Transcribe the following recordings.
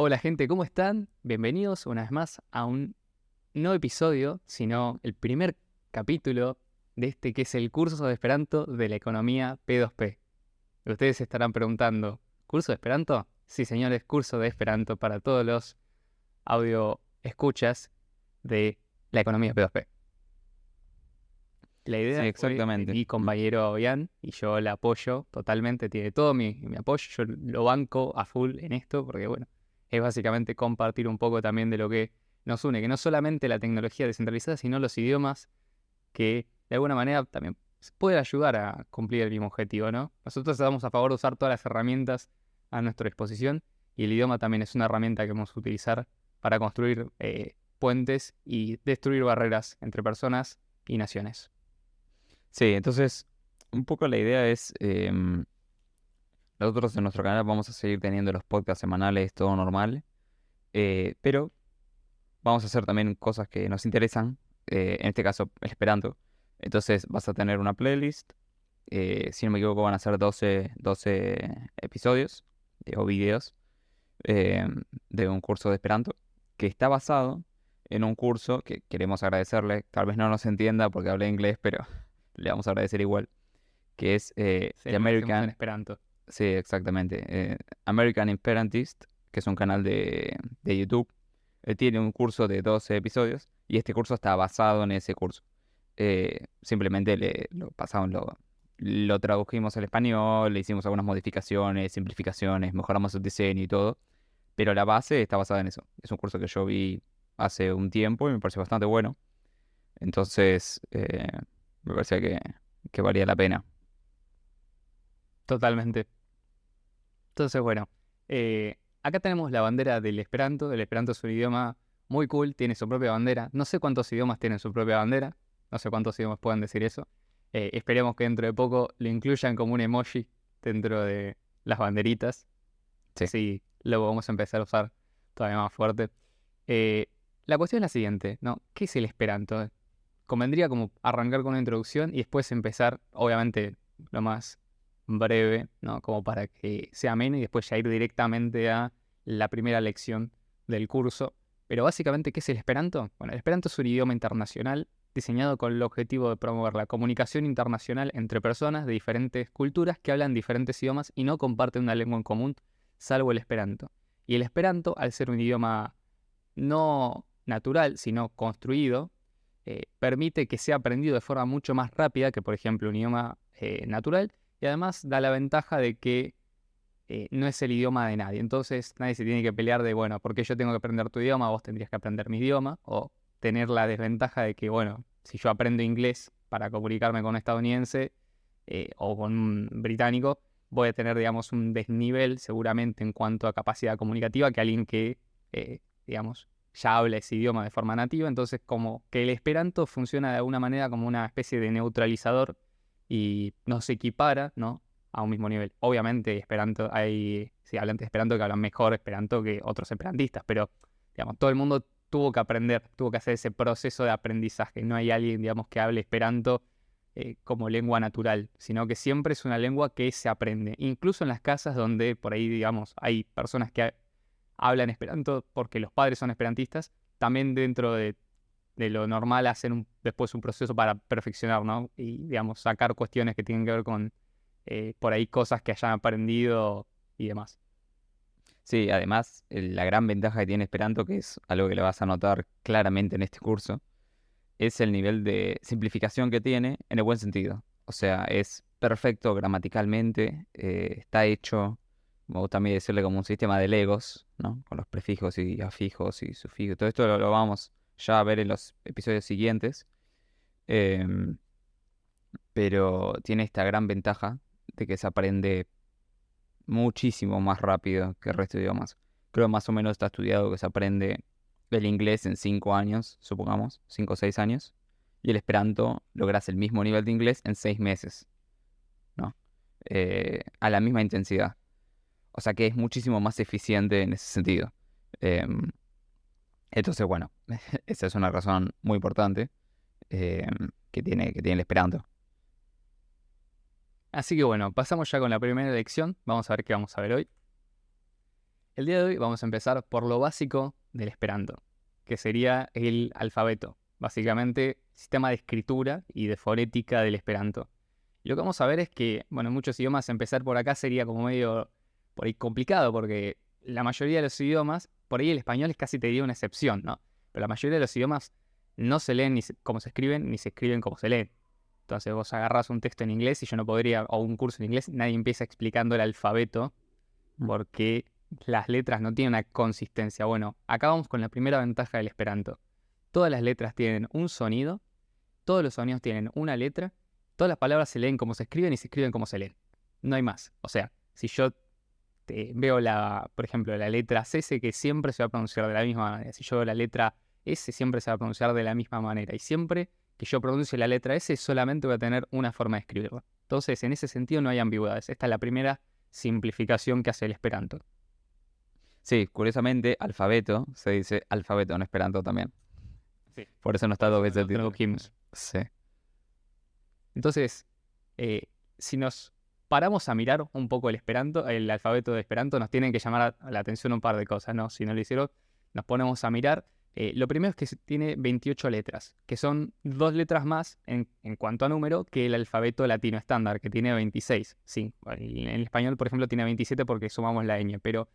Hola gente, ¿cómo están? Bienvenidos una vez más a un no episodio, sino el primer capítulo de este que es el curso de Esperanto de la economía P2P. Ustedes se estarán preguntando, ¿curso de Esperanto? Sí, señores, curso de Esperanto para todos los audio escuchas de la economía P2P. La Sí, idea fue de exactamente. mi compañero Ian y yo la apoyo totalmente, tiene todo mi apoyo, yo lo banco a full en esto porque bueno, es básicamente compartir un poco también de lo que nos une, que no solamente la tecnología descentralizada, sino los idiomas que de alguna manera también pueden ayudar a cumplir el mismo objetivo, ¿no? Nosotros estamos a favor de usar todas las herramientas a nuestra disposición y el idioma también es una herramienta que vamos a utilizar para construir puentes y destruir barreras entre personas y naciones. Sí, entonces, un poco la idea es, nosotros en nuestro canal vamos a seguir teniendo los podcasts semanales, todo normal, pero vamos a hacer también cosas que nos interesan, en este caso el Esperanto. Entonces vas a tener una playlist, si no me equivoco van a ser doce episodios o videos eh, de un curso de Esperanto que está basado en un curso que queremos agradecerle, tal vez no nos entienda porque habla inglés, pero le vamos a agradecer igual que es Se The lo agradecemos en American, Esperanto. sí, exactamente, American Esperantist, que es un canal de YouTube. Él tiene un curso de 12 episodios y este curso está basado en ese curso. Simplemente lo pasamos, lo tradujimos al español, le hicimos algunas modificaciones, simplificaciones, mejoramos el diseño y todo, pero la base está basada en eso. Es un curso que yo vi hace un tiempo y me pareció bastante bueno. Entonces, me parecía que valía la pena. Totalmente. Entonces, bueno, acá tenemos la bandera del Esperanto. El Esperanto es un idioma muy cool, tiene su propia bandera. No sé cuántos idiomas tienen su propia bandera. No sé cuántos idiomas pueden decir eso. Esperemos que dentro de poco lo incluyan como un emoji dentro de las banderitas. Sí. Así lo vamos a empezar a usar todavía más fuerte. Eh, la cuestión es la siguiente, ¿no? ¿Qué es el Esperanto? Convendría como arrancar con una introducción y después empezar, obviamente, lo más breve, ¿no? Como para que sea ameno y después ya ir directamente a la primera lección del curso. Pero básicamente, ¿qué es el Esperanto? Bueno, el Esperanto es un idioma internacional diseñado con el objetivo de promover la comunicación internacional entre personas de diferentes culturas que hablan diferentes idiomas y no comparten una lengua en común, salvo el Esperanto. Y el Esperanto, al ser un idioma no natural, sino construido, permite que sea aprendido de forma mucho más rápida que, por ejemplo, un idioma natural, y además da la ventaja de que no es el idioma de nadie. Entonces nadie se tiene que pelear de, bueno, ¿por qué yo tengo que aprender tu idioma? Vos tendrías que aprender mi idioma, o tener la desventaja de que, bueno, si yo aprendo inglés para comunicarme con un estadounidense o con un británico, voy a tener, digamos, un desnivel seguramente en cuanto a capacidad comunicativa que alguien que, digamos, ya habla ese idioma de forma nativa. Entonces, como que el Esperanto funciona de alguna manera como una especie de neutralizador y nos equipara, ¿no?, a un mismo nivel. Obviamente, Esperanto, hay sí, hablantes de Esperanto que hablan mejor Esperanto que otros esperantistas, pero digamos, todo el mundo tuvo que aprender, tuvo que hacer ese proceso de aprendizaje. No hay alguien, digamos, que hable Esperanto como lengua natural, sino que siempre es una lengua que se aprende. Incluso en las casas donde por ahí, digamos, hay personas que hablan Esperanto porque los padres son esperantistas, también dentro de lo normal hacen después un proceso para perfeccionar, ¿no? Y, digamos, sacar cuestiones que tienen que ver con por ahí cosas que hayan aprendido y demás. Sí, además, la gran ventaja que tiene Esperanto, que es algo que le vas a notar claramente en este curso, es el nivel de simplificación que tiene en el buen sentido. O sea, es perfecto gramaticalmente, está hecho, me gusta a mí decirle como un sistema de Legos, ¿no? Con los prefijos y afijos y sufijos. Todo esto lo vamos ya a ver en los episodios siguientes. em, pero tiene esta gran ventaja de que se aprende muchísimo más rápido que el resto de idiomas. Creo más o menos está estudiado que se aprende el inglés en 5 años, supongamos, 5 o 6 años, y el Esperanto logras el mismo nivel de inglés en 6 meses, ¿no? A la misma intensidad. O sea que es muchísimo más eficiente en ese sentido. Em, entonces, bueno, esa es una razón muy importante que tiene el Esperanto. Así que bueno, pasamos ya con la primera lección. Vamos a ver qué vamos a ver hoy. El día de hoy vamos a empezar por lo básico del Esperanto, que sería el alfabeto, básicamente sistema de escritura y de fonética del Esperanto. Y lo que vamos a ver es que, bueno, en muchos idiomas empezar por acá sería como medio por ahí complicado, porque la mayoría de los idiomas, por ahí el español es casi te diría una excepción, ¿no? Pero la mayoría de los idiomas no se leen como se escriben, ni se escriben como se leen. Entonces vos agarrás un texto en inglés y yo no podría, o un curso en inglés, nadie empieza explicando el alfabeto porque las letras no tienen una consistencia. Bueno, acá vamos con la primera ventaja del Esperanto. Todas las letras tienen un sonido, todos los sonidos tienen una letra, todas las palabras se leen como se escriben y se escriben como se leen. No hay más. O sea, si yo veo por ejemplo, la letra C, sé que siempre se va a pronunciar de la misma manera. Si yo veo la letra S, siempre se va a pronunciar de la misma manera. Y siempre que yo pronuncie la letra S, solamente voy a tener una forma de escribirla. Entonces, en ese sentido no hay ambigüedades. Esta es la primera simplificación que hace el Esperanto. Sí, curiosamente, alfabeto se dice alfabeto en Esperanto también. Sí. Por eso no está dos veces el título. Tradujimos. Sí. Entonces, si nos paramos a mirar un poco el Esperanto, el alfabeto de Esperanto, nos tienen que llamar la atención un par de cosas, ¿no? Si no lo hicieron, nos ponemos a mirar. Lo primero es que tiene 28 letras, que son 2 letras más en cuanto a número que el alfabeto latino estándar, que tiene 26. Sí, en el español, por ejemplo, tiene 27 porque sumamos la ñ, pero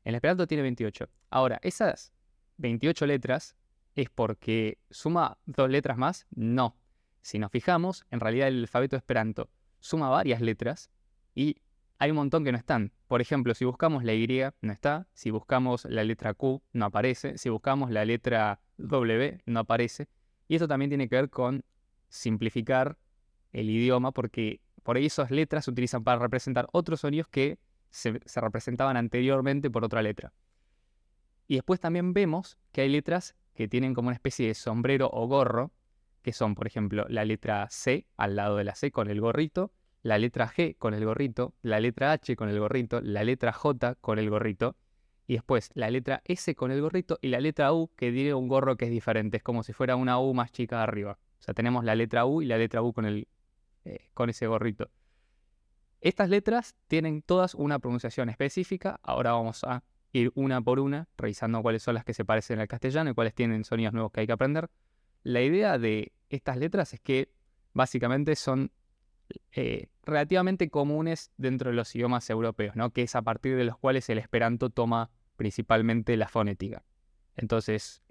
en el Esperanto tiene 28. Ahora, esas 28 letras es porque suma 2 letras más, no. Si nos fijamos, en realidad el alfabeto Esperanto suma varias letras y hay un montón que no están. Por ejemplo, si buscamos la Y, no está. Si buscamos la letra Q, no aparece. Si buscamos la letra W, no aparece. Y esto también tiene que ver con simplificar el idioma, porque por ahí esas letras se utilizan para representar otros sonidos que se representaban anteriormente por otra letra. Y después también vemos que hay letras que tienen como una especie de sombrero o gorro, que son, por ejemplo, la letra C al lado de la C con el gorrito, la letra G con el gorrito, la letra H con el gorrito, la letra J con el gorrito, y después la letra S con el gorrito y la letra U que tiene un gorro que es diferente, es como si fuera una U más chica de arriba. O sea, tenemos la letra U y la letra U con ese gorrito. Estas letras tienen todas una pronunciación específica. Ahora vamos a ir una por una, revisando cuáles son las que se parecen al castellano y cuáles tienen sonidos nuevos que hay que aprender. La idea de estas letras es que básicamente son relativamente comunes dentro de los idiomas europeos, ¿no? Que es a partir de los cuales el Esperanto toma principalmente la fonética. Entonces,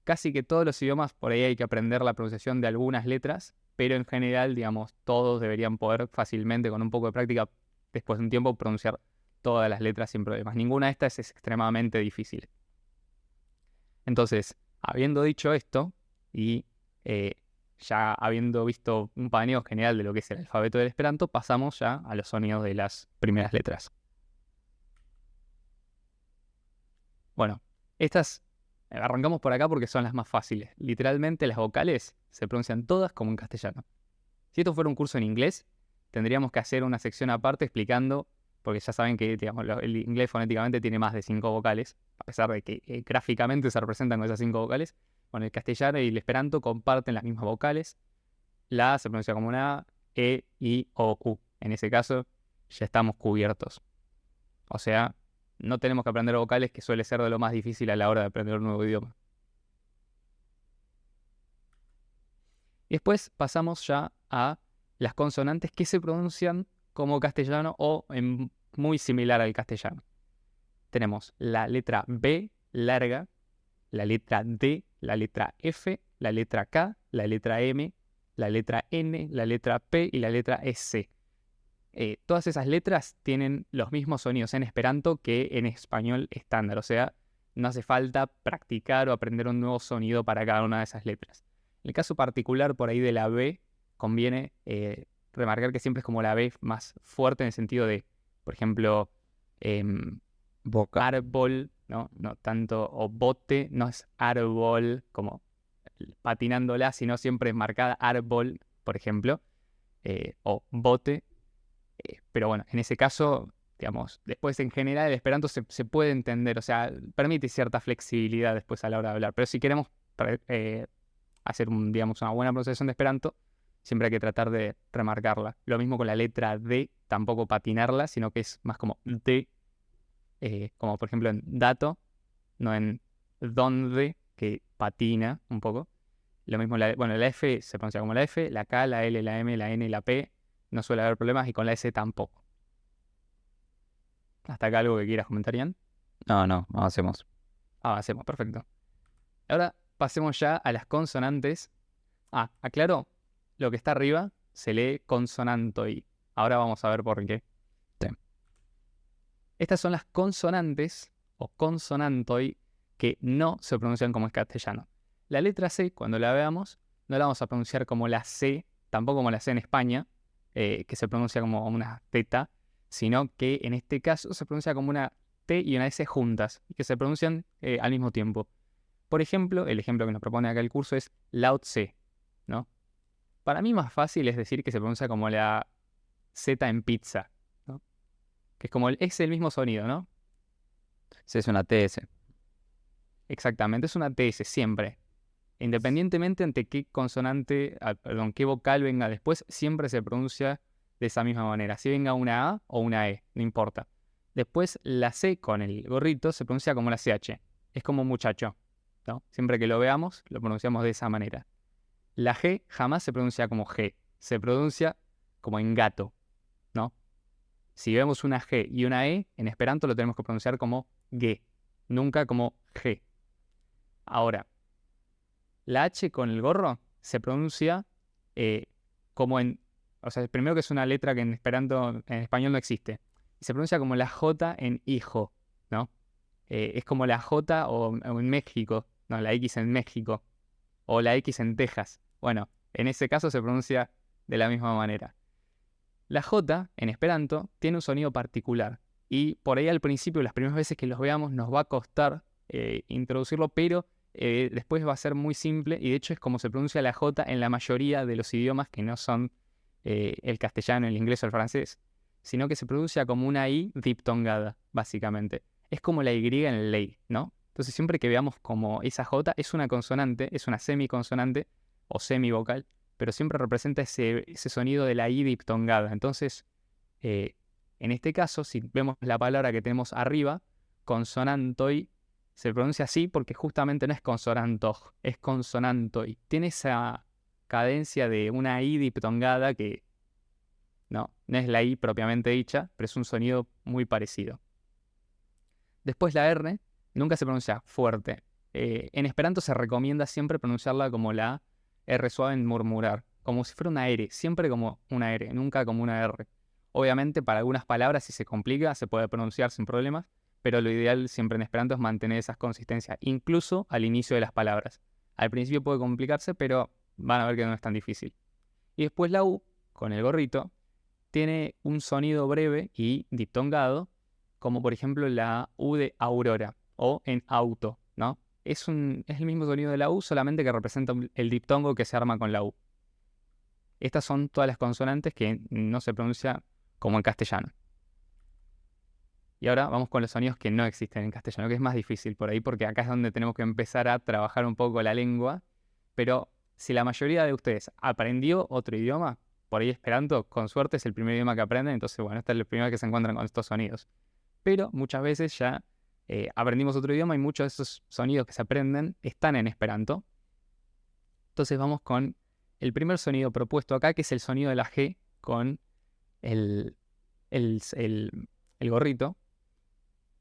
casi que todos los idiomas por ahí hay que aprender la pronunciación de algunas letras, pero en general, digamos, todos deberían poder fácilmente, con un poco de práctica, después de un tiempo, pronunciar todas las letras sin problemas. Ninguna de estas es extremadamente difícil. Entonces, habiendo dicho esto, y ya habiendo visto un paneo general de lo que es el alfabeto del Esperanto, pasamos ya a los sonidos de las primeras letras. Bueno, estas arrancamos por acá porque son las más fáciles. Literalmente las vocales se pronuncian todas como en castellano. Si esto fuera un curso en inglés, tendríamos que hacer una sección aparte explicando, porque ya saben que digamos, el inglés fonéticamente tiene más de 5 vocales, a pesar de que gráficamente se representan con esas 5 vocales. Bueno, el castellano y el esperanto comparten las mismas vocales. La A se pronuncia como una A, E, I, O, U. En ese caso, ya estamos cubiertos. O sea, no tenemos que aprender vocales, que suele ser de lo más difícil a la hora de aprender un nuevo idioma. Y después pasamos ya a las consonantes que se pronuncian como castellano o muy similar al castellano. Tenemos la letra B larga, la letra D, la letra F, la letra K, la letra M, la letra N, la letra P y la letra S. Todas esas letras tienen los mismos sonidos en esperanto que en español estándar. O sea, no hace falta practicar o aprender un nuevo sonido para cada una de esas letras. En el caso particular por ahí de la B, conviene remarcar que siempre es como la B más fuerte en el sentido de, por ejemplo, árbol, ¿no? No tanto, o bote, no es árbol como patinándola, sino siempre es marcada árbol, por ejemplo, o bote. Pero bueno, en ese caso, digamos, después en general el esperanto se puede entender, o sea, permite cierta flexibilidad después a la hora de hablar. Pero si queremos hacer digamos, una buena pronunciación de esperanto, siempre hay que tratar de remarcarla. Lo mismo con la letra D, tampoco patinarla, sino que es más como D, como por ejemplo en dato, no en donde, que patina un poco. Lo mismo, la F se pronuncia como la F, la K, la L, la M, la N y la P, no suele haber problemas, y con la S tampoco. Hasta acá algo que quieras comentar, Ian. No, avancemos. Avancemos, perfecto. Ahora pasemos ya a las consonantes. Aclaro, lo que está arriba se lee consonantoid. Ahora vamos a ver por qué. Sí. Estas son las consonantes o consonantoid que no se pronuncian como en castellano. La letra C, cuando la veamos, no la vamos a pronunciar como la C, tampoco como la C en España, que se pronuncia como una teta, sino que en este caso se pronuncia como una T y una S juntas, y que se pronuncian al mismo tiempo. Por ejemplo, el ejemplo que nos propone acá el curso es Lao Tse, ¿no? Para mí más fácil es decir que se pronuncia como la Z en pizza, ¿no? Que es el mismo sonido, ¿no? Sí, es una TS. Exactamente, es una TS siempre. Independientemente ante qué consonante, qué vocal venga después, siempre se pronuncia de esa misma manera. Si venga una A o una E, no importa. Después la C con el gorrito se pronuncia como la CH. Es como muchacho, ¿no? Siempre que lo veamos, lo pronunciamos de esa manera. La G jamás se pronuncia como G, se pronuncia como en gato, ¿no? Si vemos una G y una E, en esperanto lo tenemos que pronunciar como G, nunca como G. Ahora, la H con el gorro se pronuncia como en... O sea, primero que es una letra que en esperanto, en español no existe. Se pronuncia como la J en hijo, ¿no? Es como la J o en México, no, la X en México, o la X en Texas. Bueno, en ese caso se pronuncia de la misma manera. La J en esperanto tiene un sonido particular y por ahí al principio, las primeras veces que los veamos, nos va a costar introducirlo, pero después va a ser muy simple y de hecho es como se pronuncia la J en la mayoría de los idiomas que no son el castellano, el inglés o el francés, sino que se pronuncia como una I diptongada, básicamente. Es como la Y en ley, ¿no? Entonces siempre que veamos como esa J es una consonante, es una semiconsonante o semivocal, pero siempre representa ese sonido de la I diptongada. Entonces, en este caso, si vemos la palabra que tenemos arriba, consonantoi, se pronuncia así porque justamente no es consonantoj, es consonantoi. Tiene esa cadencia de una I diptongada que no es la I propiamente dicha, pero es un sonido muy parecido. Después la R nunca se pronuncia fuerte. En esperanto se recomienda siempre pronunciarla como la R suave en murmurar, como si fuera una R, siempre como una R, nunca como una R. Obviamente para algunas palabras si se complica se puede pronunciar sin problemas, pero lo ideal siempre en esperanto es mantener esas consistencias, incluso al inicio de las palabras. Al principio puede complicarse, pero van a ver que no es tan difícil. Y después la U, con el gorrito, tiene un sonido breve y diptongado, como por ejemplo la U de aurora o en auto, ¿no? Es el mismo sonido de la U, solamente que representa el diptongo que se arma con la U. Estas son todas las consonantes que no se pronuncia como en castellano. Y ahora vamos con los sonidos que no existen en castellano, que es más difícil por ahí, porque acá es donde tenemos que empezar a trabajar un poco la lengua. Pero si la mayoría de ustedes aprendió otro idioma, por ahí Esperanto, con suerte es el primer idioma que aprenden, entonces bueno, esta es la primera que se encuentran con estos sonidos. Pero muchas veces ya aprendimos otro idioma y muchos de esos sonidos que se aprenden están en Esperanto. Entonces vamos con el primer sonido propuesto acá, que es el sonido de la G con el, el, el- el gorrito,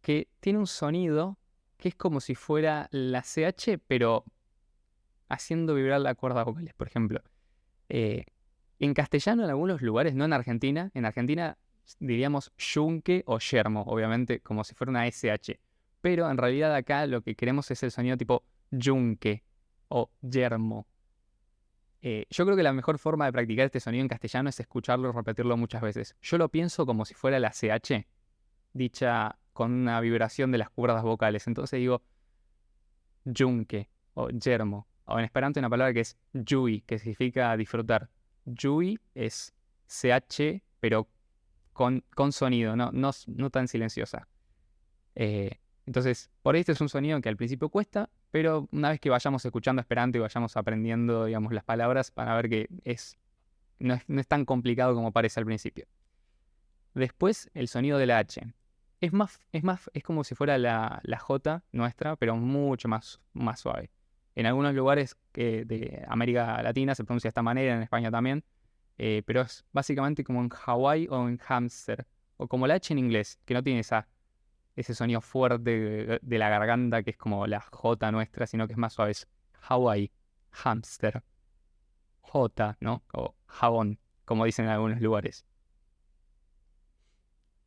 que tiene un sonido que es como si fuera la CH, pero haciendo vibrar la cuerda vocales. Por ejemplo, eh, en castellano en algunos lugares, no en Argentina diríamos yunque o yermo, obviamente como si fuera una SH. Pero en realidad acá lo que queremos es el sonido tipo yunque o yermo. Yo creo que la mejor forma de practicar este sonido en castellano es escucharlo y repetirlo muchas veces. Yo lo pienso como si fuera la CH, dicha con una vibración de las cuerdas vocales. Entonces digo yunque o yermo. O en esperanto hay una palabra que es yui, que significa disfrutar. Yui es CH, pero con sonido, no tan silenciosa. Entonces, por ahí este es un sonido que al principio cuesta, pero una vez que vayamos escuchando esperanto y vayamos aprendiendo, digamos, las palabras, van a ver que no es tan complicado como parece al principio. Después, el sonido de la H. es como si fuera la J nuestra, pero mucho más suave. En algunos lugares de América Latina se pronuncia de esta manera, en España también, pero es básicamente como en Hawái o en hamster, o como la H en inglés, que no tiene ese sonido fuerte de la garganta que es como la J nuestra, sino que es más suave. Es Hawái, hamster, J, ¿no? O jabón, como dicen en algunos lugares.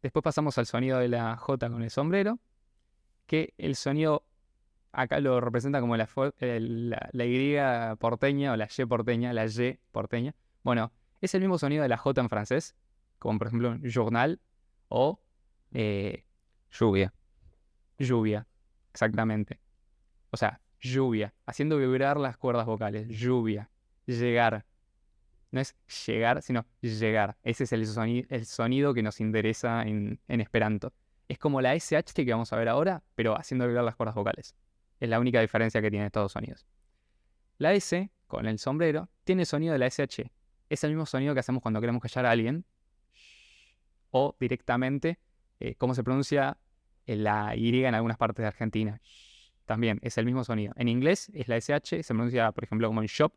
Después pasamos al sonido de la J con el sombrero, que el sonido acá lo representa como la Y porteña o la Y porteña, la Y porteña. Bueno, es el mismo sonido de la J en francés, como por ejemplo journal o eh, Lluvia. lluvia, exactamente. O sea, lluvia, haciendo vibrar las cuerdas vocales, lluvia, llegar. No es llegar, sino llegar. Ese es el sonido que nos interesa en Esperanto. Es como la SH que vamos a ver ahora, pero haciendo vibrar las cuerdas vocales. Es la única diferencia que tienen estos dos sonidos. La S, con el sombrero, tiene el sonido de la SH. Es el mismo sonido que hacemos cuando queremos callar a alguien. O directamente, cómo se pronuncia la Y en algunas partes de Argentina. También es el mismo sonido. En inglés es la SH, se pronuncia, por ejemplo, como en shop,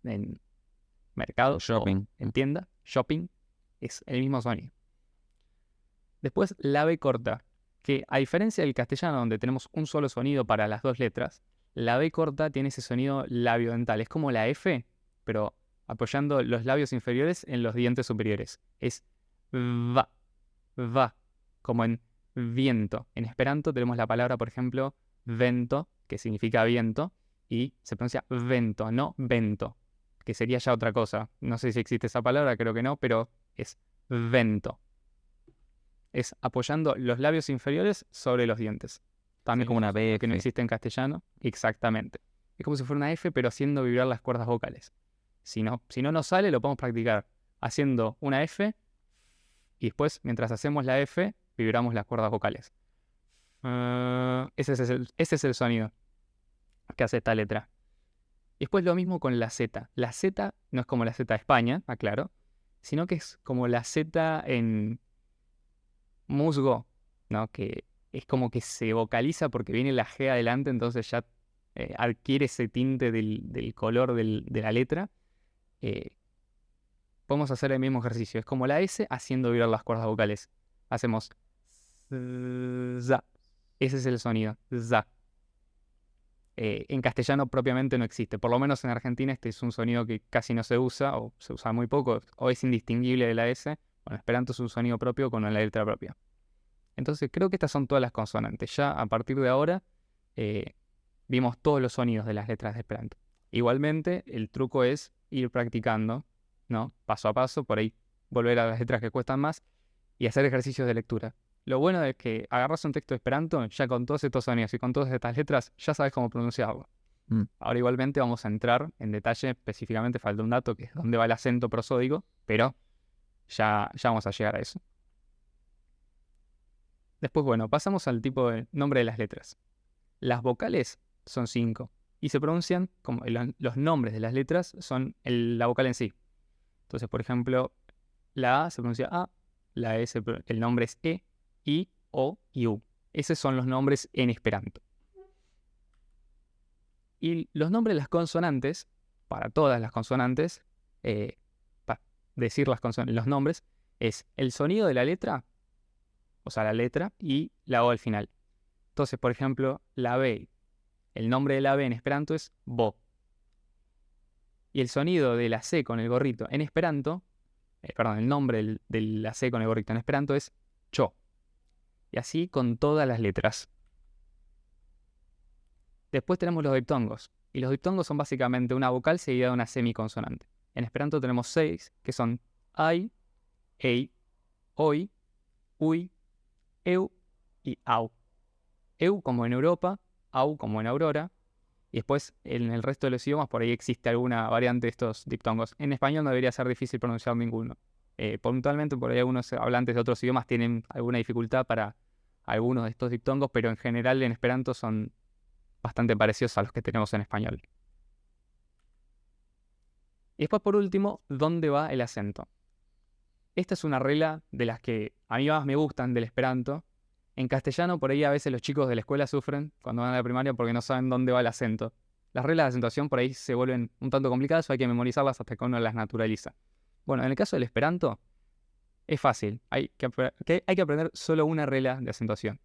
en mercado o Shopping. en tienda, shopping, es el mismo sonido. Después la B corta, que a diferencia del castellano donde tenemos un solo sonido para las dos letras, la B corta tiene ese sonido labiodental. Es como la F, pero apoyando los labios inferiores en los dientes superiores. Es va, va, como en viento. En esperanto tenemos la palabra, por ejemplo, vento, que significa viento, y se pronuncia vento, no vento, que sería ya otra cosa. No sé si existe esa palabra, creo que no, pero es vento. Es apoyando los labios inferiores sobre los dientes. Es También como una que no BF. existe en castellano. Exactamente. Es como si fuera una F, pero haciendo vibrar las cuerdas vocales. Si no nos sale, lo podemos practicar haciendo una F y después, mientras hacemos la F, vibramos las cuerdas vocales. Ese es el sonido que hace esta letra. Después lo mismo con la Z. La Z no es como la Z de España, aclaro, sino que es como la Z en musgo, ¿no? Que es como que se vocaliza porque viene la G adelante, entonces ya adquiere ese tinte del color de la letra. Eh, Podemos hacer el mismo ejercicio. Es como la S haciendo vibrar las cuerdas vocales. Hacemos za. Ese es el sonido, za. En castellano propiamente no existe. Por lo menos en Argentina este es un sonido que casi no se usa o se usa muy poco o es indistinguible de la S. Bueno, Esperanto es un sonido propio con la letra propia. Entonces creo que estas son todas las consonantes. Ya a partir de ahora vimos todos los sonidos de las letras de Esperanto. Igualmente el truco es ir practicando, ¿no? Paso a paso, por ahí volver a las letras que cuestan más y hacer ejercicios de lectura. Lo bueno es que agarras un texto de Esperanto, ya con todos estos sonidos y con todas estas letras, ya sabes cómo pronunciarlo. Mm. Ahora igualmente vamos a entrar en detalle, específicamente falta un dato que es dónde va el acento prosódico, pero ya vamos a llegar a eso. Después, bueno, pasamos al tipo de nombre de las letras. Las vocales son 5 y se pronuncian como los nombres de las letras son la vocal en sí. Entonces, por ejemplo, la A se pronuncia A, la E el nombre es E, I, O y U. Esos son los nombres en Esperanto. Y los nombres de las consonantes, para todas las consonantes, para decir los nombres, es el sonido de la letra, o sea, la letra, y la O al final. Entonces, por ejemplo, la B, el nombre de la B en Esperanto es bo. Y el sonido de la C con el gorrito en Esperanto, el nombre de la C con el gorrito en Esperanto es cho. Y así con todas las letras. Después tenemos los diptongos. Y los diptongos son básicamente una vocal seguida de una semiconsonante. En Esperanto tenemos 6, que son ai, ei, oi, ui, eu y au. Eu como en Europa, au como en Aurora. Y después en el resto de los idiomas por ahí existe alguna variante de estos diptongos. En español no debería ser difícil pronunciar ninguno. Puntualmente por ahí algunos hablantes de otros idiomas tienen alguna dificultad para algunos de estos diptongos, pero en general en Esperanto son bastante parecidos a los que tenemos en español. Y después por último, ¿dónde va el acento? Esta es una regla de las que a mí más me gustan del Esperanto, En castellano, por ahí a veces los chicos de la escuela sufren cuando van a la primaria porque no saben dónde va el acento. Las reglas de acentuación por ahí se vuelven un tanto complicadas o hay que memorizarlas hasta que uno las naturaliza. Bueno, en el caso del esperanto, es fácil. Hay que aprender solo una regla de acentuación.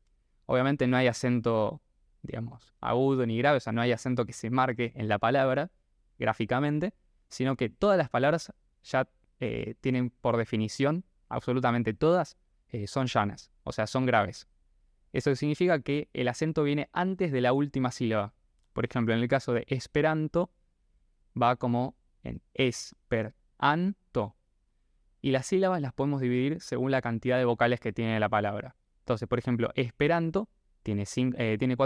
Obviamente no hay acento, digamos, agudo ni grave, o sea, no hay acento que se marque en la palabra gráficamente, sino que todas las palabras ya tienen por definición, absolutamente todas, son llanas, o sea, son graves. Eso significa que el acento viene antes de la última sílaba. Por ejemplo, en el caso de esperanto, va como en esperanto. Y las sílabas las podemos dividir según la cantidad de vocales que tiene la palabra. Entonces, por ejemplo, esperanto tiene tiene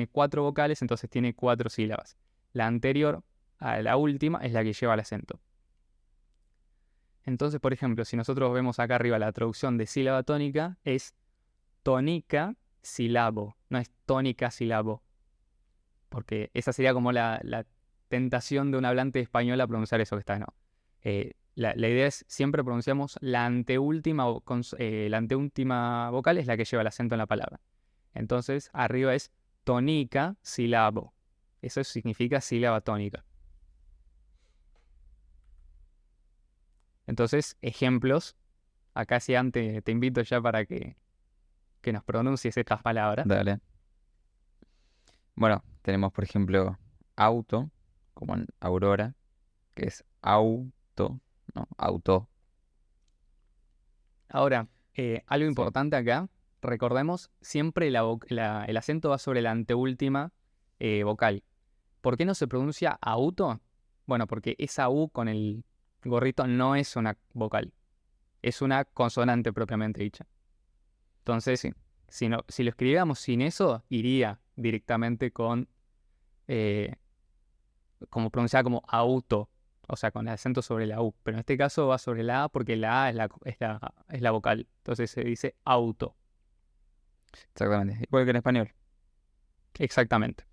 4 vocales, entonces tiene 4 sílabas. La anterior a la última es la que lleva el acento. Entonces, por ejemplo, si nosotros vemos acá arriba la traducción de sílaba tónica, es tónica sílabo, no es tónica sílabo. Porque esa sería como la tentación de un hablante español a pronunciar eso que está, ¿no? La idea es siempre pronunciamos la anteúltima vocal es la que lleva el acento en la palabra. Entonces, arriba es tónica sílabo. Eso significa sílaba tónica. Entonces, ejemplos. Acá sí antes te invito ya para que nos pronuncies estas palabras. Dale. Bueno, tenemos por ejemplo auto, como en Aurora, que es auto, no, auto. Ahora, algo Sí. importante acá, recordemos, siempre el acento va sobre la anteúltima vocal. ¿Por qué no se pronuncia auto? Bueno, porque esa U con el gorrito no es una vocal, es una consonante propiamente dicha. Entonces, Sí. si lo escribiéramos sin eso, iría directamente con, como pronunciada como auto, o sea, con el acento sobre la U. Pero en este caso va sobre la A porque la A es la vocal. Entonces se dice auto. Exactamente. Igual que en español. Exactamente.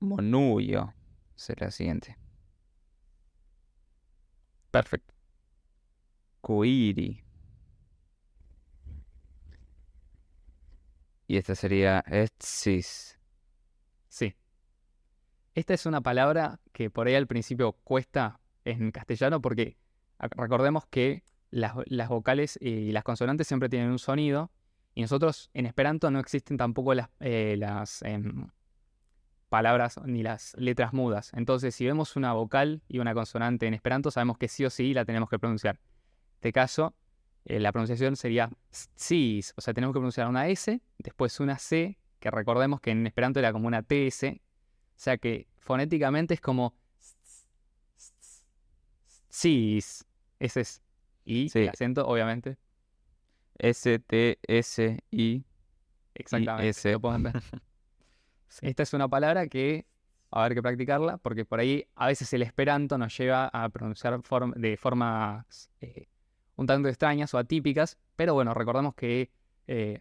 Monuyo será la siguiente. Perfecto. Kuiri. Y esta sería etsis. Sí. Esta es una palabra que por ahí al principio cuesta en castellano porque recordemos que las vocales y las consonantes siempre tienen un sonido y nosotros en Esperanto no existen tampoco las palabras ni las letras mudas. Entonces, si vemos una vocal y una consonante en Esperanto, sabemos que sí o sí la tenemos que pronunciar. En este caso, la pronunciación sería sis, o sea, tenemos que pronunciar una S, después una C, que recordemos que en Esperanto era como una TS, o sea que fonéticamente es como sis. Ese es. Y Sí. el acento, obviamente. STSI. Exactamente. S. Lo pueden ver. Sí. Esta es una palabra que va a haber que practicarla porque por ahí a veces el esperanto nos lleva a pronunciar de formas un tanto extrañas o atípicas, pero bueno, recordemos que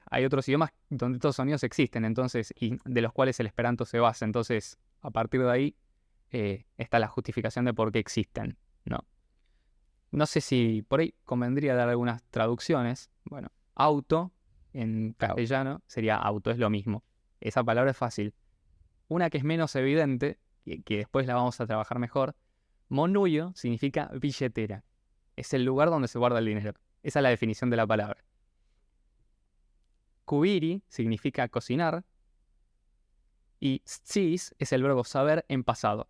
hay otros idiomas donde estos sonidos existen, entonces, y de los cuales el esperanto se basa. Entonces, a partir de ahí está la justificación de por qué existen, ¿no? No sé si por ahí convendría dar algunas traducciones. Bueno, auto en castellano sería auto, es lo mismo. Esa palabra es fácil. Una que es menos evidente, y que después la vamos a trabajar mejor, monuyo significa billetera. Es el lugar donde se guarda el dinero. Esa es la definición de la palabra. Kubiri significa cocinar. Y stis es el verbo saber en pasado.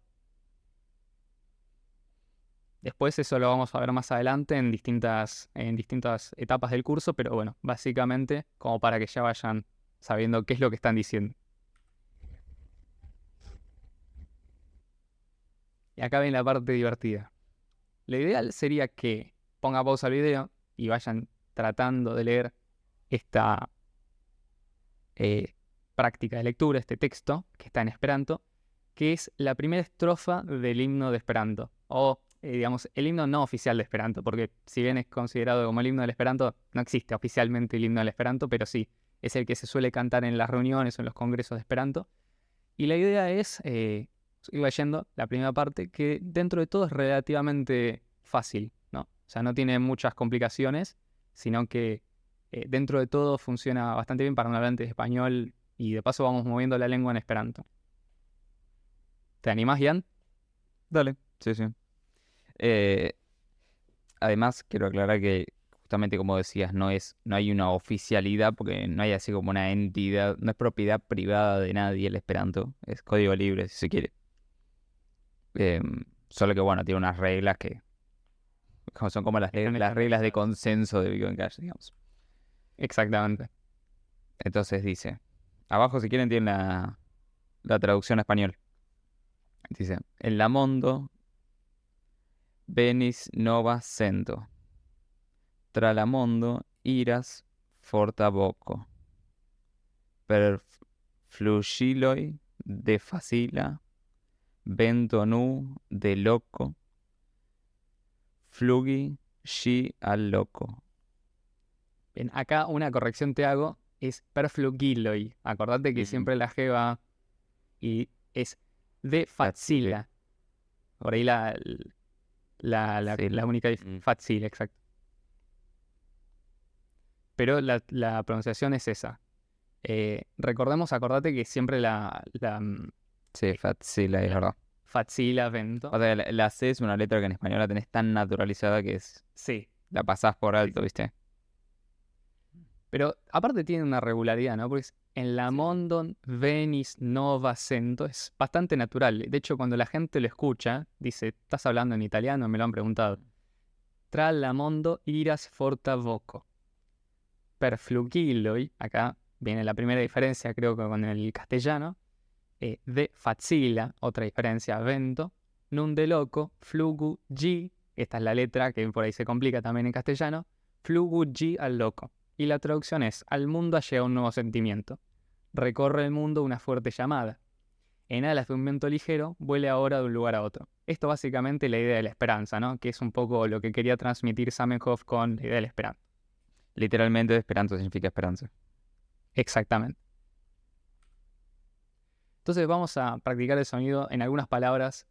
Después eso lo vamos a ver más adelante en distintas etapas del curso, pero bueno, básicamente como para que ya vayan sabiendo qué es lo que están diciendo. Y acá viene la parte divertida. Lo ideal sería que ponga pausa al video y vayan tratando de leer esta práctica de lectura, este texto que está en Esperanto, que es la primera estrofa del himno de Esperanto, o digamos, el himno no oficial de Esperanto, porque si bien es considerado como el himno del Esperanto, no existe oficialmente el himno del Esperanto, pero sí, es el que se suele cantar en las reuniones o en los congresos de Esperanto. Y la idea es ir leyendo la primera parte, que dentro de todo es relativamente fácil, ¿no? O sea, no tiene muchas complicaciones, sino que dentro de todo funciona bastante bien para un hablante de español y de paso vamos moviendo la lengua en esperanto. ¿Te animás, Ian? Dale, sí, sí. Eh, Además, quiero aclarar que justamente como decías, no hay una oficialidad porque no hay así como una entidad, no es propiedad privada de nadie el Esperanto, es código libre si se quiere. Solo que bueno, tiene unas reglas que son como Están las reglas de estandarizadas. consenso de Bitcoin Cash, digamos. Exactamente. Entonces dice, abajo si quieren tienen la traducción a español. Dice, en la mondo venis nova cento, tra la mondo iras forta voco, per flugiloi de facila, vento nu de loco, flugi gi al loco. Bien, acá una corrección te hago, es perflugiloi. Acordate que siempre la G va y es de facila. Por ahí la única facila, exacto. Pero la pronunciación es esa. Recordemos, acordate que siempre Sí, facila, es verdad. facila, vento. O sea, la C es una letra que en español la tenés tan naturalizada que Sí. la pasás por alto, ¿viste? Pero aparte tiene una regularidad, ¿no? Porque en la Mondon Venis Nova Cento es bastante natural. De hecho, cuando la gente lo escucha, dice, ¿estás hablando en italiano? Me lo han preguntado. Tra la mondo iras forta voco. Per flugiloi, acá viene la primera diferencia, creo que con el castellano. De facila, otra diferencia, vento. Nun de loco, flugu gi, esta es la letra que por ahí se complica también en castellano. Flugu gi al loco. Y la traducción es, al mundo ha llegado un nuevo sentimiento. Recorre el mundo una fuerte llamada. En alas de un viento ligero, vuele ahora de un lugar a otro. Esto básicamente es la idea de la esperanza, ¿no? Que es un poco lo que quería transmitir Zamenhof con la idea de la esperanza. Literalmente Esperanto significa esperanza. Exactamente. Entonces vamos a practicar el sonido en algunas palabras.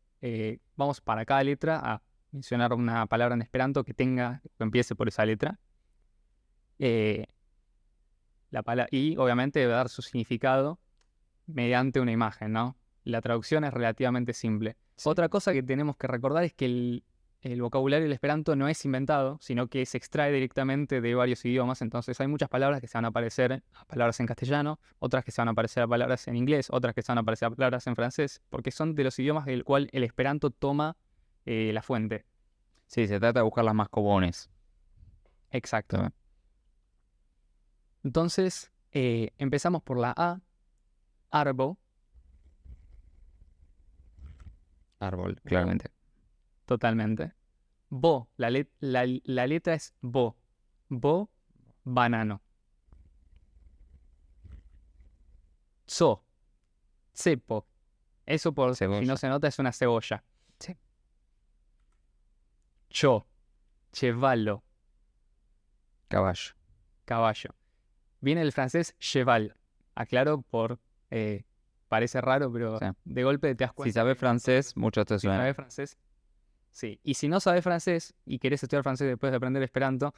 Vamos para cada letra a mencionar una palabra en esperanto que empiece por esa letra. Eh, y obviamente debe dar su significado mediante una imagen, ¿no? La traducción es relativamente simple. Sí. Otra cosa que tenemos que recordar es que el vocabulario del esperanto no es inventado, sino que se extrae directamente de varios idiomas. Entonces hay muchas palabras que se van a aparecer a palabras en castellano, otras que se van a aparecer a palabras en inglés, otras que se van a aparecer a palabras en francés, porque son de los idiomas del cual el esperanto toma la fuente. Sí, se trata de buscar las más comunes. Exacto. También. Entonces, empezamos por la A, árbol, Árbol, claramente. totalmente. Bo, la letra es bo. Bo, banano. So, cepo. Eso por si no Cebolla. se nota es una cebolla. Sí. Cho, chevallo, Caballo. caballo. Viene del francés cheval. Aclaro parece raro, pero Sí. de golpe te das Si cuenta. sabes francés, mucho te Si suena. sabes francés, sí. Y si no sabes francés y querés estudiar francés después de aprender esperanto,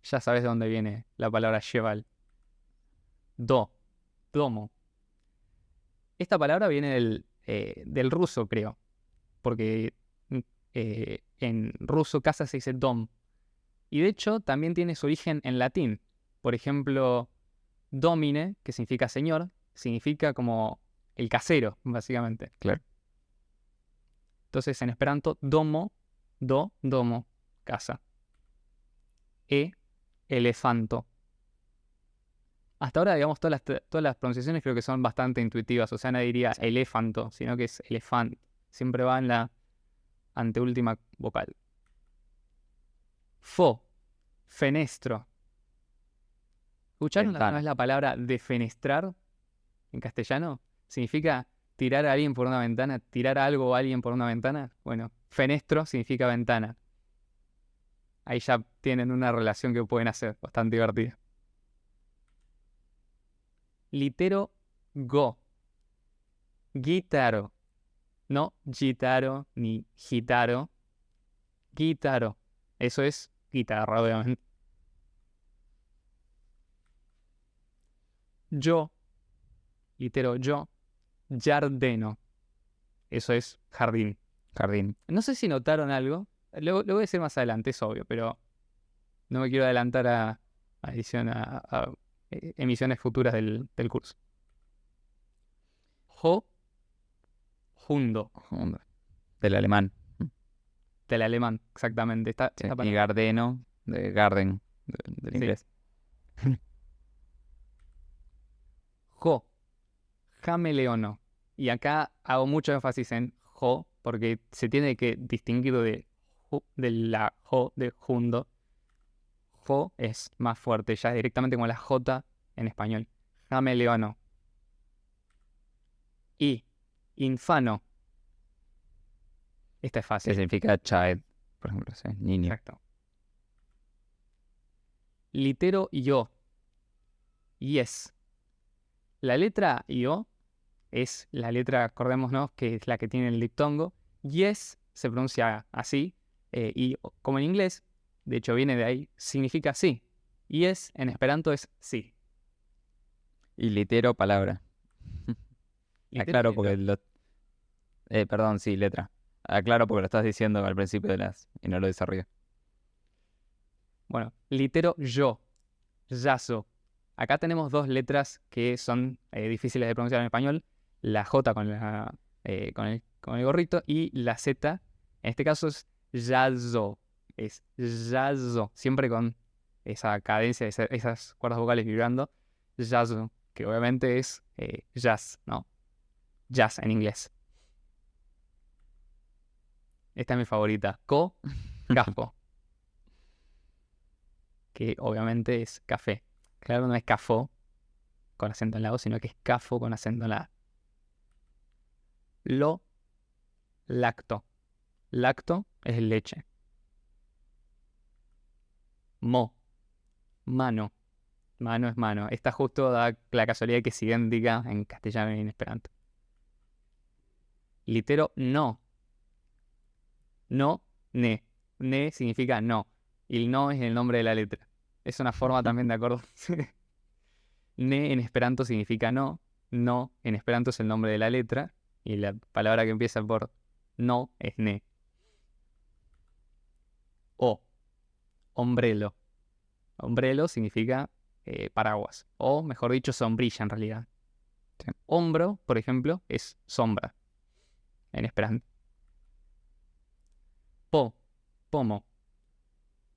ya sabes de dónde viene la palabra cheval. Domo. Esta palabra viene del ruso, creo, porque en ruso casa se dice dom. Y de hecho también tiene su origen en latín. Por ejemplo, domine, que significa señor, significa como el casero, básicamente. Claro. Entonces en esperanto, domo, casa. Elefanto. Hasta ahora, digamos, todas las pronunciaciones creo que son bastante intuitivas. O sea, nadie diría elefanto, sino que es elefant. Siempre va en la anteúltima vocal. Fenestro. ¿Escucharon alguna Ventana. vez la palabra defenestrar en castellano? Significa tirar a alguien por una ventana, tirar a algo o a alguien por una ventana. Bueno, fenestro significa ventana. Ahí ya tienen una relación que pueden hacer, bastante divertida. Litero go. Guitaro. No gitaro ni gitaro. Guitaro. Eso es guitarra, obviamente. Yo, litero yo, jardeno. Eso es jardín. Jardín. No sé si notaron algo. Lo voy a decir más adelante, es obvio, pero no me quiero adelantar a emisiones futuras del curso. Jo, jundo, Del alemán. del alemán, exactamente. Sí, Esta y palabra. Gardeno, de Garden, del Sí. inglés. Jo, cameleono. Y acá hago mucho énfasis en jo, porque se tiene que distinguir de la jo de jundo. Jo es más fuerte, ya directamente como la J en español. Cameleono. Y infano. Esta es Que fácil. significa child, por ejemplo, sí, niño. Exacto. Litero yo. Yes. La letra yo es la letra, acordémonos, que es la que tiene el diptongo. Yes se pronuncia así. Y como en inglés, de hecho viene de ahí, significa sí. Yes en esperanto es sí. Y litero, palabra. Litero, Aclaro letra. porque perdón, sí, letra. Aclaro porque lo estás diciendo al principio y no lo desarrollo. Bueno, litero yo. Yazo. Acá tenemos dos letras que son difíciles de pronunciar en español. La J con el gorrito y la Z, en este caso es yazo. Es yazo. Siempre con esa cadencia, esas cuerdas vocales vibrando. Yazo, que obviamente es jazz, ¿no? Jazz en inglés. Esta es mi favorita. Cafo, que obviamente es café. Claro, no es cafó con acento en la O, sino que es cafo con acento en la A. Lo, lacto. Lacto es leche. Mo, mano. Mano es mano. Esta justo da la casualidad que es idéntica en castellano y en esperanto. Litero no. No, ne. Ne significa no. Y el no es el nombre de la letra. Es una forma también de acordarse. Ne en esperanto significa no. No en esperanto es el nombre de la letra. Y la palabra que empieza por no es ne. O, ombrelo. Ombrelo significa paraguas. O, mejor dicho, sombrilla en realidad. Sí. Hombro, por ejemplo, es sombra en esperanto. Pomo.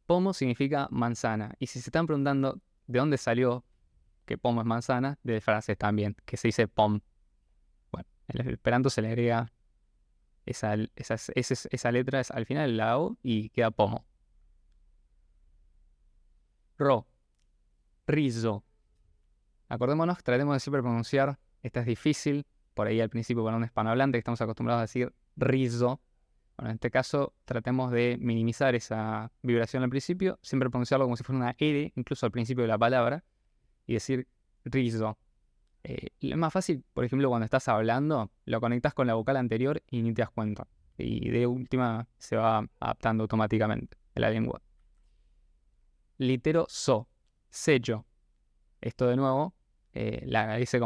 Pomo significa manzana. Y si se están preguntando de dónde salió que pomo es manzana, del francés también, que se dice pom. Bueno, en el esperanto se le agrega esa letra al final, la O, y queda pomo. Rizo. Acordémonos, tratemos de siempre pronunciar. Esta es difícil, por ahí al principio para un hispanohablante que estamos acostumbrados a decir rizo. Bueno, en este caso tratemos de minimizar esa vibración al principio, siempre pronunciarlo como si fuera una R, incluso al principio de la palabra, y decir rizo. Es más fácil, por ejemplo, cuando estás hablando, lo conectas con la vocal anterior y ni te das cuenta. Y de última se va adaptando automáticamente en la lengua. Litero so, sello. Esto de nuevo, la S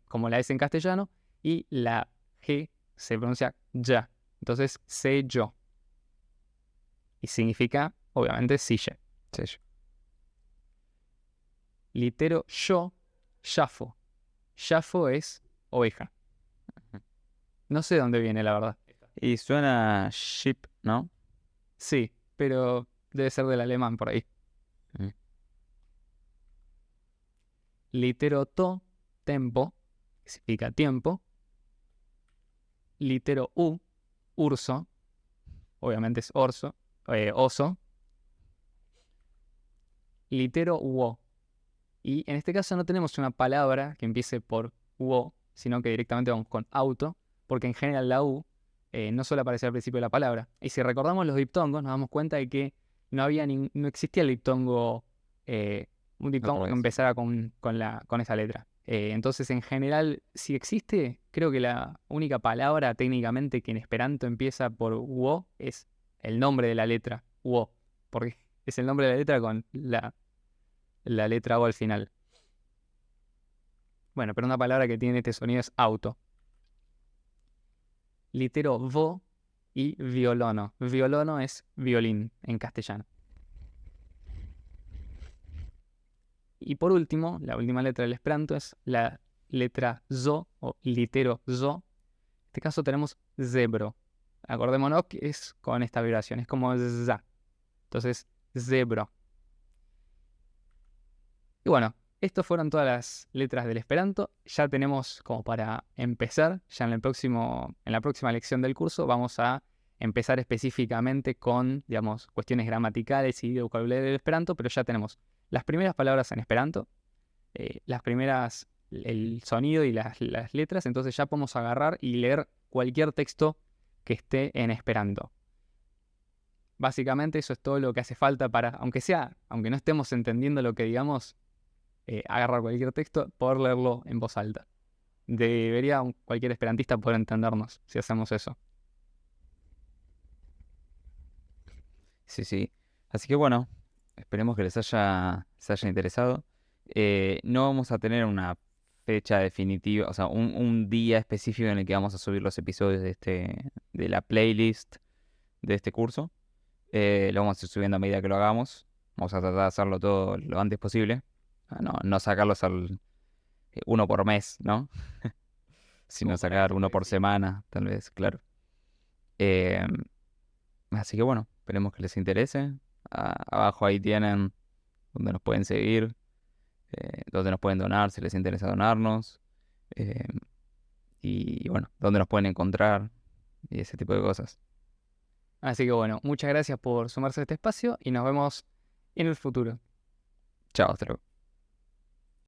como la S en castellano, y la G se pronuncia ya. Entonces, sello. Y significa, obviamente, silla. Sello. Litero yo, yafo. Yafo es oveja. No sé de dónde viene, la verdad. Y suena ship, ¿no? Sí, pero debe ser del alemán por ahí. Mm. Litero to, tempo, que significa tiempo. Litero u, urso. Obviamente es oso. Litero uo. Y en este caso no tenemos una palabra que empiece por uo, sino que directamente vamos con auto, porque en general la U no suele aparecer al principio de la palabra. Y si recordamos los diptongos, nos damos cuenta de que no existía el diptongo, un diptongo que empezara con esa letra. Entonces, en general, si existe, creo que la única palabra técnicamente que en esperanto empieza por uo es el nombre de la letra, uo, porque Es el nombre de la letra con la letra O al final. Bueno, pero una palabra que tiene este sonido es auto. Litero vo y violono. Violono es violín en castellano. Y por último, la última letra del esperanto es la letra zo o litero zo. En este caso tenemos zebro. Acordémonos que es con esta vibración, es como za. Entonces, zebro. Y bueno, estas fueron todas las letras del esperanto. Ya tenemos como para empezar, ya en la próxima lección del curso vamos a empezar específicamente con, digamos, cuestiones gramaticales y de vocabulario del esperanto, pero ya tenemos las primeras palabras en esperanto, el sonido y las letras, entonces ya podemos agarrar y leer cualquier texto que esté en esperanto. Básicamente eso es todo lo que hace falta para, aunque no estemos entendiendo lo que digamos, agarrar cualquier texto, poder leerlo en voz alta. Debería cualquier esperantista poder entendernos si hacemos eso. Sí. Así que bueno, esperemos que les haya interesado. No vamos a tener una fecha definitiva, o sea, un día específico en el que vamos a subir los episodios de la playlist de este curso. Lo vamos a ir subiendo a medida que lo hagamos. Vamos a tratar de hacerlo todo lo antes posible. No sacarlos uno por mes, ¿no? Sino Como para sacar uno por después, sí. semana, tal vez, claro. Eh, Así que bueno, esperemos que les interese. Abajo ahí tienen donde nos pueden seguir, donde nos pueden donar si les interesa donarnos. eh, y bueno, donde nos pueden encontrar y ese tipo de cosas. Así que bueno, muchas gracias por sumarse a este espacio y nos vemos en el futuro. Chao, hasta luego.